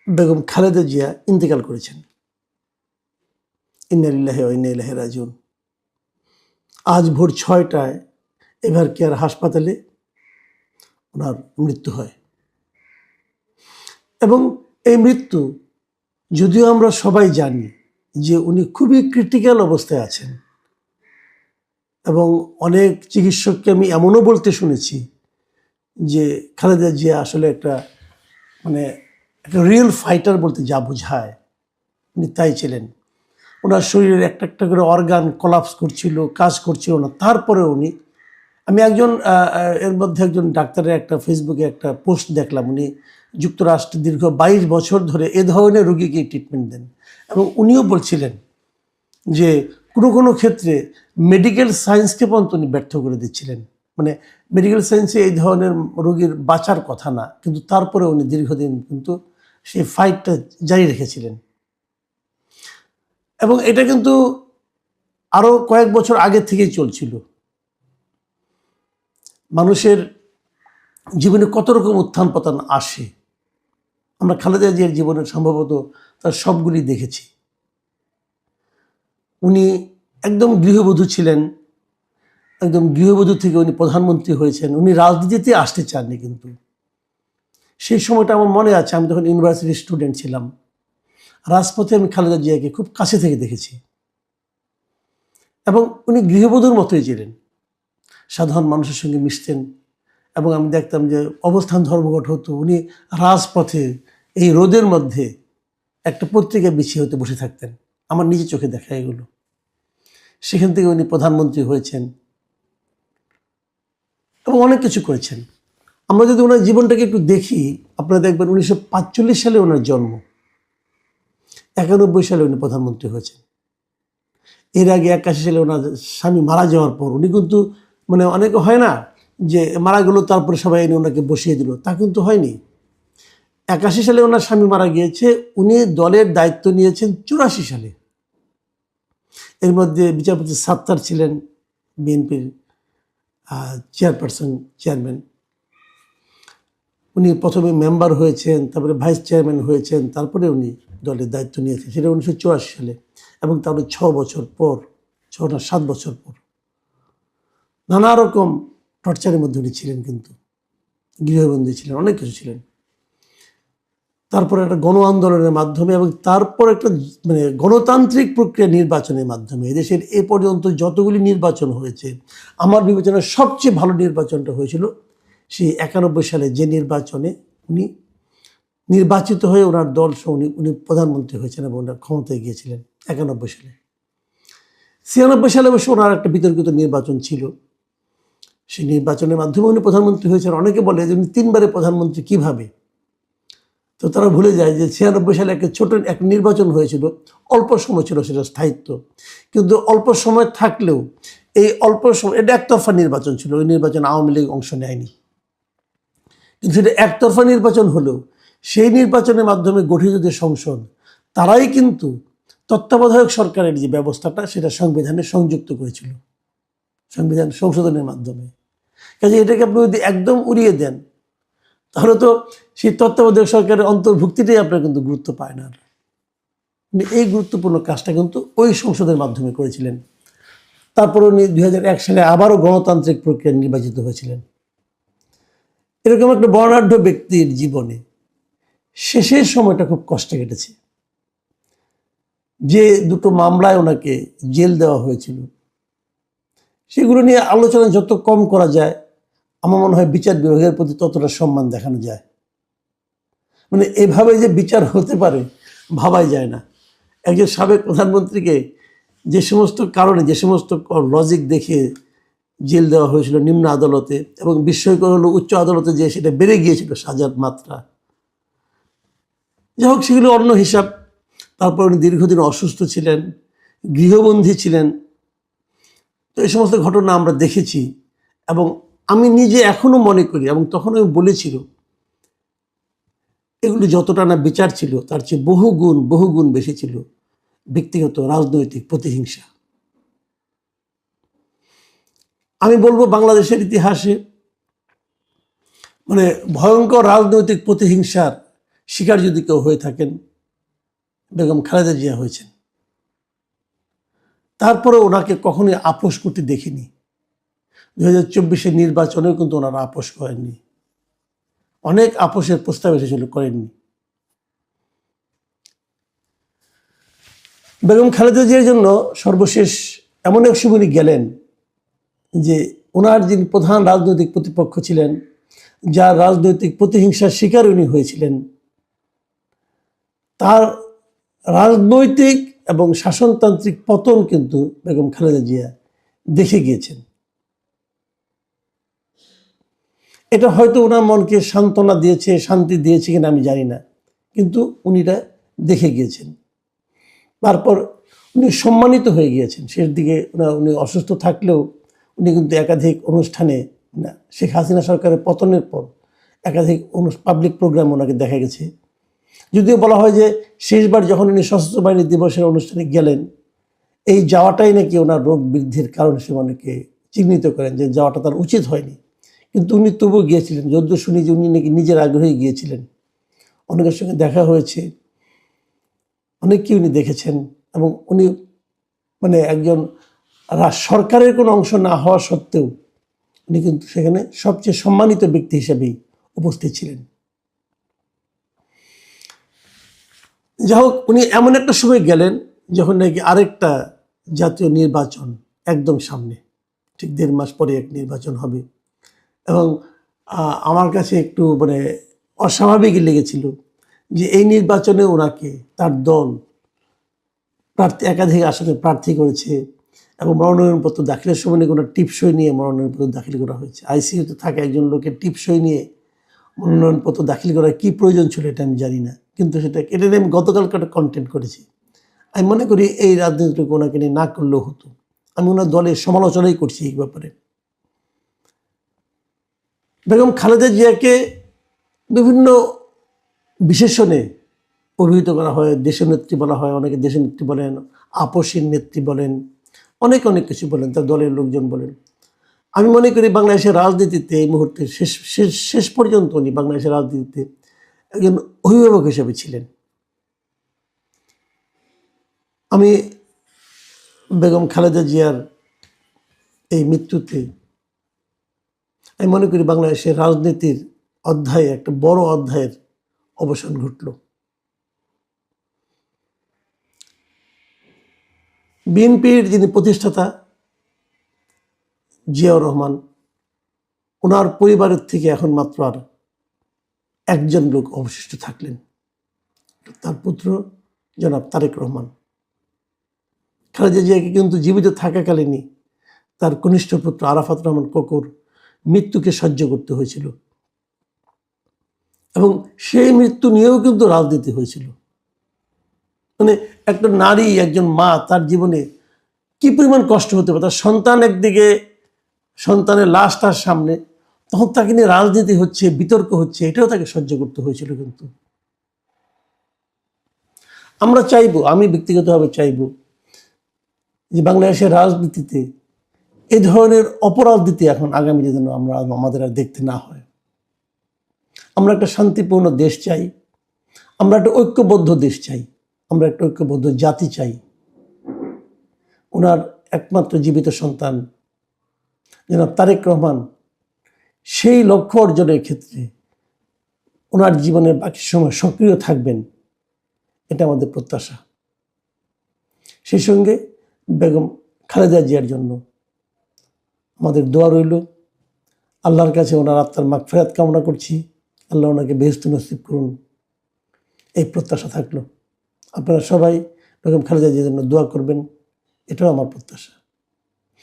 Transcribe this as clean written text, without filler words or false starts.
বেগম খালেদা জিয়া ইন্তেকাল করেছেন। ইন্না লিল্লাহি ওয়া ইন্না ইলাইহি রাজিউন। আজ ভোর 6টায় এভার কেয়ার হাসপাতালে ওনার মৃত্যু হয়। এবং এই মৃত্যু, যদিও আমরা সবাই জানি যে উনি খুবই ক্রিটিক্যাল অবস্থায় আছেন, এবং অনেক চিকিৎসককে আমি এমনও বলতে শুনেছি যে খালেদা জিয়া আসলে একটা রিয়েল ফাইটার বলতে যা বোঝায় উনি তাই ছিলেন। ওনার শরীরের একটা একটা করে অর্গান কোলাপস করছিল, কাজ করছিল না, তারপরে উনি, আমি এর মধ্যে একজন ডাক্তারের একটা ফেসবুকে একটা পোস্ট দেখলাম, উনি যুক্তরাষ্ট্রে দীর্ঘ 22 বছর ধরে এ ধরনের রোগীকে ট্রিটমেন্ট দেন, এবং উনিও বলছিলেন যে কোনো কোনো ক্ষেত্রে মেডিকেল সায়েন্সকে পর্যন্ত উনি ব্যর্থ করে দিচ্ছিলেন। মেডিকেল সায়েন্সে এই ধরনের রোগীর বাঁচার কথা না, কিন্তু তারপরে উনি দীর্ঘদিন কিন্তু সেই ফাইটটা জারি রেখেছিলেন। এবং এটা কিন্তু আরও কয়েক বছর আগে থেকেই চলছিল। মানুষের জীবনে কত রকম উত্থান পতন আসে, আমরা খালেদা জিয়ার জীবনে সম্ভবত তার সবগুলি দেখেছি। উনি একদম গৃহবধূ ছিলেন, একদম গৃহবধূ থেকে উনি প্রধানমন্ত্রী হয়েছেন। উনি রাজনীতিতে আসতে চাননি, কিন্তু সেই সময়টা আমার মনে আছে, আমি তখন ইউনিভার্সিটির স্টুডেন্ট ছিলাম। রাজপথে আমি খালেদা জিয়াকে খুব কাছে থেকে দেখেছি, এবং উনি গৃহবধূর মতোই ছিলেন, সাধারণ মানুষের সঙ্গে মিশতেন। এবং আমি দেখতাম যে অবস্থান ধর্মঘট হতো, উনি রাজপথে এই রোদের মধ্যে একটা পত্রিকা বিছিয়ে হতে বসে থাকতেন। আমার নিজের চোখে দেখা এগুলো। সেখান থেকে উনি প্রধানমন্ত্রী হয়েছেন এবং অনেক কিছু করেছেন। আমরা যদি ওনার জীবনটাকে একটু দেখি, আপনারা দেখবেন 1945 সালে ওনার জন্ম, 91 সালে উনি প্রধানমন্ত্রী হয়েছেন। এর আগে 81 সালে ওনার স্বামী মারা যাওয়ার পর উনি কিন্তু অনেকে হয় না যে মারা গেল তারপরে সবাই এনে ওনাকে বসিয়ে দিল, তা কিন্তু হয়নি। 81 সালে ওনার স্বামী মারা গিয়েছে, উনি দলের দায়িত্ব নিয়েছেন 84 সালে। এর মধ্যে বিচারপতি সাত্তার ছিলেন বিএনপির চেয়ারম্যান। উনি প্রথমে মেম্বার হয়েছেন, তারপরে ভাইস চেয়ারম্যান হয়েছেন, তারপরে উনি দলের দায়িত্ব নিয়েছেন, সেটা 1984 সালে। এবং তারপরে 6 বছর পর, 7 বছর পর নানা রকম টর্চারের মধ্যে উনি ছিলেন, কিন্তু গৃহবন্দী ছিলেন, অনেক কিছু ছিলেন। তারপরে একটা গণ আন্দোলনের মাধ্যমে এবং তারপর একটা গণতান্ত্রিক প্রক্রিয়া নির্বাচনের মাধ্যমে এদেশের এ পর্যন্ত যতগুলি নির্বাচন হয়েছে, আমার বিবেচনায় সবচেয়ে ভালো নির্বাচনটা হয়েছিল সেই 91 সালে, যে নির্বাচনে উনি নির্বাচিত হয়ে ওনার দল সহ উনি প্রধানমন্ত্রী হয়েছেন এবং ওনার ক্ষমতায় গিয়েছিলেন 91 সালে। 96 সালে অবশ্য ওনার একটা বিতর্কিত নির্বাচন ছিল, সেই নির্বাচনের মাধ্যমে উনি প্রধানমন্ত্রী হয়েছেন। অনেকে বলে যে উনি 3বারে প্রধানমন্ত্রী কিভাবে, তো তারা ভুলে যায় যে 96 সালে একটা ছোট এক নির্বাচন হয়েছিল, অল্প সময় ছিল সেটা স্থায়িত্ব, কিন্তু অল্প সময় থাকলেও এই অল্প সময় এটা একতরফা নির্বাচন ছিল। ওই নির্বাচনে আওয়ামী লীগ অংশ নেয়নি, কিন্তু সেটা একতরফা নির্বাচন হলেও সেই নির্বাচনের মাধ্যমে গঠিত যে সংসদ, তারাই কিন্তু তত্ত্বাবধায়ক সরকারের যে ব্যবস্থাটা সেটা সংবিধানে সংযুক্ত করেছিল, সংবিধান সংশোধনের মাধ্যমে। কাজে এটাকে আপনি যদি একদম উড়িয়ে দেন, তাহলে তো সেই তত্ত্বাবধায়ক সরকারের অন্তর্ভুক্তিটাই আপনার কিন্তু গুরুত্ব পায় না। এই গুরুত্বপূর্ণ কাজটা কিন্তু ওই সংসদের মাধ্যমে করেছিলেন। তারপর উনি 2001 সালে আবারও গণতান্ত্রিক প্রক্রিয়া নির্বাচিত হয়েছিলেন। এরকম একটা বর্ণাঢ্য ব্যক্তির জীবনে শেষের সময়টা খুব কষ্টে কেটেছে। যে 2টো মামলায় ওনাকে জেল দেওয়া হয়েছিল, সেগুলো নিয়ে আলোচনা যত কম করা যায়, আমার মনে হয় বিচার বিভাগের প্রতি ততটা সম্মান দেখানো যায়। এভাবে যে বিচার হতে পারে ভাবাই যায় না। একজন সাবেক প্রধানমন্ত্রীকে যে সমস্ত কারণে, যে সমস্ত লজিক দেখে জেল দেওয়া হয়েছিল নিম্ন আদালতে, এবং বিস্ময়কর হলো উচ্চ আদালতে যে সেটা বেড়ে গিয়েছিল সাজার মাত্রা। যাই হোক, সেগুলো অন্য হিসাব। তারপর উনি দীর্ঘদিন অসুস্থ ছিলেন, গৃহবন্দী ছিলেন। তো এই সমস্ত ঘটনা আমরা দেখেছি, এবং আমি নিজে এখনো মনে করি, এবং তখন আমি বলেছিল, এগুলি যতটা না বিচার ছিল তার চেয়ে বহুগুণ বেশি ছিল ব্যক্তিগত রাজনৈতিক প্রতিহিংসা। আমি বলবো বাংলাদেশের ইতিহাসে ভয়ঙ্কর রাজনৈতিক প্রতিহিংসার শিকার যদি কেউ হয়ে থাকেন, বেগম খালেদা জিয়া হয়েছেন। তারপরে ওনাকে কখনোই আপোষ করতে দেখিনি। 2024 নির্বাচনেও কিন্তু ওনারা আপোষ করেননি। অনেক আপোষের প্রস্তাব এসেছিল, করেননি। বেগম খালেদা জিয়ার জন্য সর্বশেষ এমন এক সময় উনি গেলেন যে ওনার যিনি প্রধান রাজনৈতিক প্রতিপক্ষ ছিলেন, যার রাজনৈতিক প্রতিহিংসার শিকার উনি হয়েছিলেন, তার রাজনৈতিক এবং শাসনতান্ত্রিক পতন কিন্তু বেগম খালেদা জিয়া দেখে গিয়েছেন। এটা হয়তো ওনার মনকে সান্ত্বনা দিয়েছে, শান্তি দিয়েছে কিনা আমি জানি না, কিন্তু উনি এটা দেখে গিয়েছেন। তারপর উনি সম্মানিত হয়ে গিয়েছেন। শেষ দিকে উনি অসুস্থ থাকলেও উনি কিন্তু একাধিক অনুষ্ঠানে, শেখ হাসিনা সরকারের পতনের পর একাধিক পাবলিক প্রোগ্রাম ওনাকে দেখা গেছে। যদিও বলা হয় যে শেষবার যখন উনি সশস্ত্র বাহিনী দিবসের অনুষ্ঠানে গেলেন, এই যাওয়াটাই নাকি ওনার রোগ বৃদ্ধির কারণ হিসেবে অনেকে চিহ্নিত করেন, যে যাওয়াটা তার উচিত হয়নি, কিন্তু উনি তবুও গিয়েছিলেন। যদিও শুনি যে উনি নাকি নিজের আগ্রহে গিয়েছিলেন। অনেকের সঙ্গে দেখা হয়েছে, অনেককে উনি দেখেছেন, এবং উনি একজন সরকারের কোনো অংশ না হওয়া সত্ত্বেও উনি কিন্তু সেখানে সবচেয়ে সম্মানিত ব্যক্তি হিসেবেই উপস্থিত ছিলেন। যাই হোক, উনি এমন একটা সময় গেলেন যখন নাকি আরেকটা জাতীয় নির্বাচন একদম সামনে, ঠিক 1.5 মাস পরে এক নির্বাচন হবে। এবং আমার কাছে একটু অস্বাভাবিক লেগেছিল যে এই নির্বাচনে ওনাকে তার দল একাধিক আসনে প্রার্থী করেছে, এবং মনোনয়নপত্র দাখিলের সময় নাকি ওনার টিপসই নিয়ে মনোনয়নপত্র দাখিল করা হয়েছে। আইসিইউতে থাকা একজন লোকের টিপসই নিয়ে মনোনয়নপত্র দাখিল করার কী প্রয়োজন ছিল এটা আমি জানি না, কিন্তু এটা নিয়ে আমি গতকালকে একটা কন্টেন্ট করেছি। আমি মনে করি এই রাজনীতিটুকু ওনাকে নিয়ে না করলেও হতো। আমি ওনার দলের সমালোচনাই করছি এই ব্যাপারে। বেগম খালেদা জিয়াকে বিভিন্ন বিশেষণে অভিহিত করা হয়, দেশনেত্রী বলা হয়, অনেকে দেশনেত্রী বলেন, আপসীর নেত্রী বলেন, অনেক কিছু বলেন, তার দলের লোকজন বলেন। আমি মনে করি বাংলাদেশের রাজনীতিতে এই মুহূর্তে শেষ পর্যন্ত উনি বাংলাদেশের রাজনীতিতে একজন অভিভাবক হিসেবে ছিলেন। আমি বেগম খালেদা জিয়ার এই মৃত্যুতে আমি মনে করি বাংলাদেশের রাজনীতির অধ্যায়ে একটা বড় অধ্যায়ের অবসান ঘটল। বিএনপির যিনি প্রতিষ্ঠাতা জিয়াউর রহমান, ওনার পরিবারের থেকে এখন মাত্র আর একজন লোক অবশিষ্ট থাকলেন, তার পুত্র জনাব তারেক রহমান। খালেদা জিয়াকে কিন্তু জীবিত থাকাকালীনই তার কনিষ্ঠ পুত্র আরাফাত রহমান কোকর মৃত্যুকে সহ্য করতে হয়েছিল, এবং সেই মৃত্যু নিয়েও কিন্তু রাজনীতি হয়েছিল। একটা নারী, একজন মা, তার জীবনে কি পরিমাণ কষ্ট হতে পারে। তার সন্তান একদিকে, সন্তানের লাশ তার সামনে, তখন তাকে নিয়ে রাজনীতি হচ্ছে, বিতর্ক হচ্ছে, এটাও তাকে সহ্য করতে হয়েছিল। কিন্তু আমরা চাইবো, আমি ব্যক্তিগতভাবে চাইবো যে বাংলাদেশের রাজনীতিতে এই ধরনের অপরাজনীতি এখন আগামী দিনে আমাদের আর দেখতে না হয়। আমরা একটা শান্তিপূর্ণ দেশ চাই, আমরা একটা ঐক্যবদ্ধ দেশ চাই, আমরা একটা ঐক্যবদ্ধ জাতি চাই। ওনার একমাত্র জীবিত সন্তান জনাব তারেক রহমান সেই লক্ষ্য অর্জনের ক্ষেত্রে ওনার জীবনের বাকি সময় সক্রিয় থাকবেন, এটা আমাদের প্রত্যাশা। সেই সঙ্গে বেগম খালেদা জিয়ার জন্য আমাদের দোয়া রইল। আল্লাহর কাছে ওনার আত্মার মাগফিরাত কামনা করছি। আল্লাহ ওনাকে বেহেশত নসিব করুন, এই প্রত্যাশা থাকলো। আপনারা সবাই বেগম খালেদা জিয়ার জন্য দোয়া করবেন, এটাও আমার প্রত্যাশা।